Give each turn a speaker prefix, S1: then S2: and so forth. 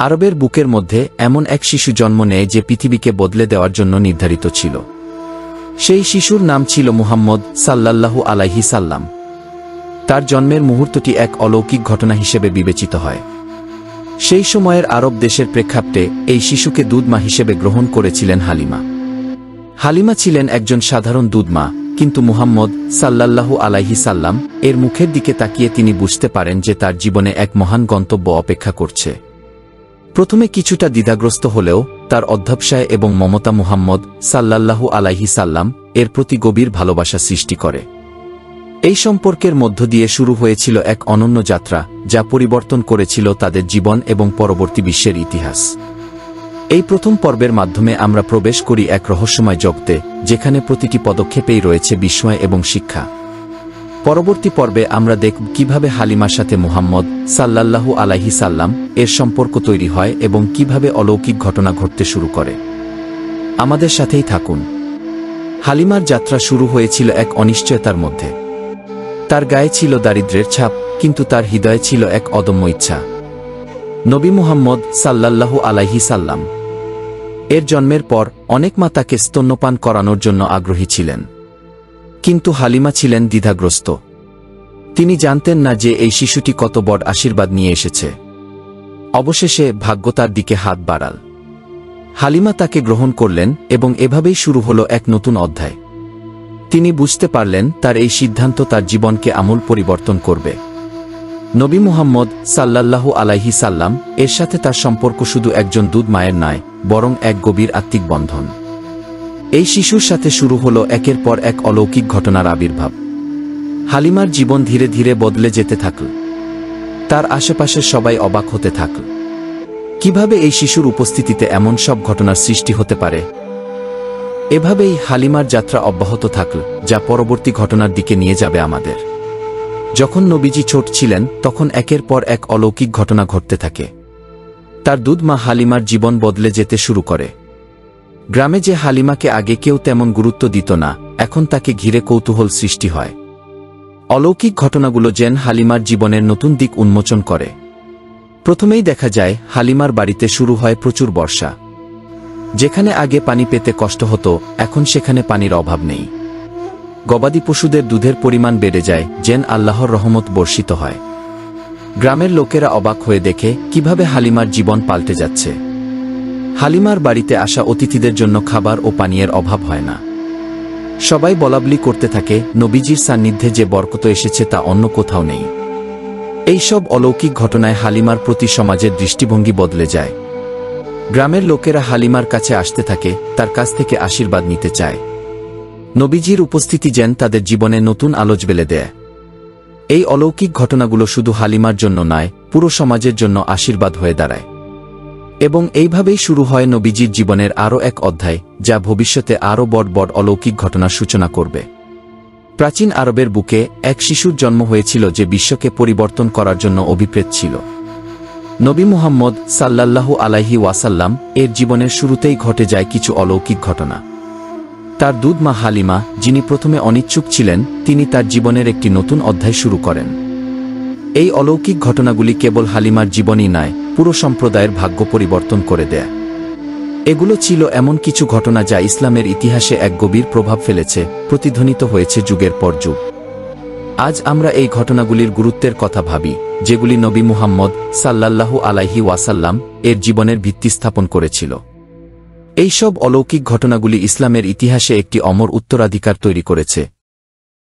S1: আরবের বুকের মধ্যে এমন এক শিশু জন্ম নেয় যে পৃথিবীকে বদলে দেওয়ার জন্য নির্ধারিত ছিল। সেই শিশুর নাম ছিল মুহাম্মদ সাল্লাল্লাহু আলাইহি সাল্লাম। তার জন্মের মুহূর্তটি এক অলৌকিক ঘটনা হিসেবে বিবেচিত হয়। সেই সময়ের আরব দেশের প্রেক্ষাপটে এই শিশুকে দুধমা হিসেবে গ্রহণ করেছিলেন হালিমা। হালিমা ছিলেন একজন সাধারণ দুধমা, কিন্তু মুহাম্মদ সাল্লাল্লাহু আলাইহি সাল্লাম এর মুখের দিকে তাকিয়ে তিনি বুঝতে পারেন যে তার জীবনে এক মহান গন্তব্য অপেক্ষা করছে। প্রথমে কিছুটা দ্বিধাগ্রস্ত হলেও তার অধ্যবসায় এবং মমতা মুহাম্মদ সাল্লাল্লাহু আলাইহি সাল্লাম এর প্রতি গভীর ভালোবাসা সৃষ্টি করে। এই সম্পর্কের মধ্য দিয়ে শুরু হয়েছিল এক অনন্য যাত্রা, যা পরিবর্তন করেছিল তাদের জীবন এবং পরবর্তী বিশ্বের ইতিহাস। এই প্রথম পর্বের মাধ্যমে আমরা প্রবেশ করি এক রহস্যময় জগতে, যেখানে প্রতিটি পদক্ষেপেই রয়েছে বিস্ময় এবং শিক্ষা। পরবর্তী পর্বে আমরা দেখব কিভাবে হালিমার সাথে মুহাম্মদ সাল্লাল্লাহু আলাইহি সাল্লাম এর সম্পর্ক তৈরি হয় এবং কিভাবে অলৌকিক ঘটনা ঘটতে শুরু করে। আমাদের সাথেই থাকুন। হালিমার যাত্রা শুরু হয়েছিল এক অনিশ্চয়তার মধ্যে। তার গায়ে ছিল দারিদ্র্যের ছাপ, কিন্তু তার হৃদয়ে ছিল এক অদম্য ইচ্ছা। নবী মুহাম্মদ সাল্লাল্লাহু আলাইহি সাল্লাম এর জন্মের পর অনেক মা তাকে স্তন্যপান করানোর জন্য আগ্রহী ছিলেন, কিন্তু হালিমা ছিলেন দ্বিধাগ্রস্ত। তিনি জানতেন না যে এই শিশুটি কত বড় আশীর্বাদ নিয়ে এসেছে। অবশেষে ভাগ্য তার দিকে হাত বাড়াল। হালিমা তাকে গ্রহণ করলেন এবং এভাবেই শুরু হলো এক নতুন অধ্যায়। তিনি বুঝতে পারলেন তার এই সিদ্ধান্ত তার জীবনকে আমূল পরিবর্তন করবে। নবী মুহাম্মদ সাল্লাল্লাহু আলাইহি সাল্লাম এর সাথে তার সম্পর্ক শুধু একজন দুধ মায়ের নয়, বরং এক গভীর আত্মিক বন্ধন। এই শিশুর সাথে শুরু হলো একের পর এক অলৌকিক ঘটনার আবির্ভাব। হালিমার জীবন ধীরে ধীরে বদলে যেতে থাকল। তার আশেপাশের সবাই অবাক হতে থাকল। কিভাবে এই শিশুর উপস্থিতিতে এমন সব ঘটনার সৃষ্টি হতে পারে? এভাবেই হালিমার যাত্রা অব্যাহত থাকল, যা পরবর্তী ঘটনার দিকে নিয়ে যাবে আমাদের। যখন নবীজি ছোট ছিলেন, তখন একের পর এক অলৌকিক ঘটনা ঘটতে থাকে। তার দুধমা হালিমার জীবন বদলে যেতে শুরু করে। গ্রামে যে হালিমাকে আগে কেউ তেমন গুরুত্ব দিত না, এখন তাকে ঘিরে কৌতূহল সৃষ্টি হয়। অলৌকিক ঘটনাগুলো যেন হালিমার জীবনের নতুন দিক উন্মোচন করে। প্রথমেই দেখা যায় হালিমার বাড়িতে শুরু হয় প্রচুর বর্ষা। যেখানে আগে পানি পেতে কষ্ট হতো, এখন সেখানে পানির অভাব নেই। গবাদি পশুদের দুধের পরিমাণ বেড়ে যায়, যেন আল্লাহর রহমত বর্ষিত হয়। গ্রামের লোকেরা অবাক হয়ে দেখে কিভাবে হালিমার জীবন পাল্টে যাচ্ছে। হালিমার বাড়িতে আসা অতিথিদের জন্য খাবার ও পানীয়ের অভাব হয় না। সবাই বলাবলি করতে থাকে, নবীজির সান্নিধ্যে যে বরকত এসেছে তা অন্য কোথাও নেই। এই সব অলৌকিক ঘটনায় হালিমার প্রতি সমাজের দৃষ্টিভঙ্গি বদলে যায়। গ্রামের লোকেরা হালিমার কাছে আসতে থাকে, তার কাছ থেকে আশীর্বাদ নিতে চায়। নবীজির উপস্থিতি যেন তাদের জীবনে নতুন আলো জ্বেলে দেয়। এই অলৌকিক ঘটনাগুলো শুধু হালিমার জন্য নয়, পুরো সমাজের জন্য আশীর্বাদ হয়ে দাঁড়ায়। এবং এইভাবেই শুরু হয় নবীজির জীবনের আরও এক অধ্যায়, যা ভবিষ্যতে আরও বড় বড় অলৌকিক ঘটনার সূচনা করবে। প্রাচীন আরবের বুকে এক শিশুর জন্ম হয়েছিল যে বিশ্বকে পরিবর্তন করার জন্য অভিপ্রেত ছিল। নবী মুহাম্মদ সাল্লাল্লাহু আলাইহি ওয়াসাল্লাম এর জীবনের শুরুতেই ঘটে যায় কিছু অলৌকিক ঘটনা। তার দুধমা হালিমা, যিনি প্রথমে অনিচ্ছুক ছিলেন, তিনি তার জীবনের একটি নতুন অধ্যায় শুরু করেন। এই অলৌকিক ঘটনাগুলি কেবল হালিমার জীবনই নয়, পুরো সম্প্রদায়ের ভাগ্য পরিবর্তন করে দেয়। এগুলো ছিল এমন কিছু ঘটনা যা ইসলামের ইতিহাসে এক গভীর প্রভাব ফেলেছে, প্রতিধ্বনিত হয়েছে যুগের পর যুগ। আজ আমরা এই ঘটনাগুলির গুরুত্বের কথা ভাবি, যেগুলি নবী মুহাম্মদ সাল্লাল্লাহু আলাইহি ওয়াসাল্লাম এর জীবনের ভিত্তি স্থাপন করেছিল। এই সব অলৌকিক ঘটনাগুলি ইসলামের ইতিহাসে একটি অমর উত্তরাধিকার তৈরি করেছে,